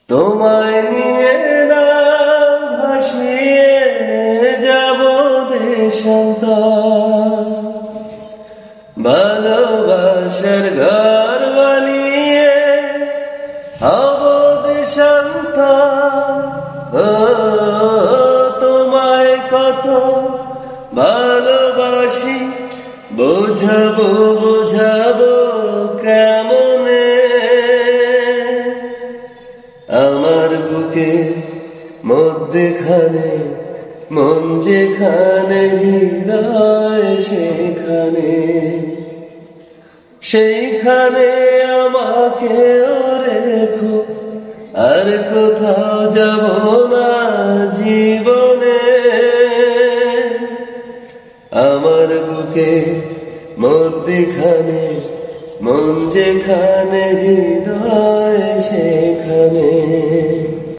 তোমায় নিয়ে না ভাসিয়ে যাব দেশান্তর, ভালোবাসার ঘর বানিয়ে হব দেশান্তর। ও তোমায় কত ভালোবাসি, বোঝাবো বোঝাবো কেমনে। আমার বুকে মধ্যখানে মন যেখানে, হৃদয় সেখানে, সেইখানে আমাকেও রেখো, আর কোথাও যাব না জীবনে। আমার বুকে মধ্যখানে মন যেখানে, হৃদয় সেখানে।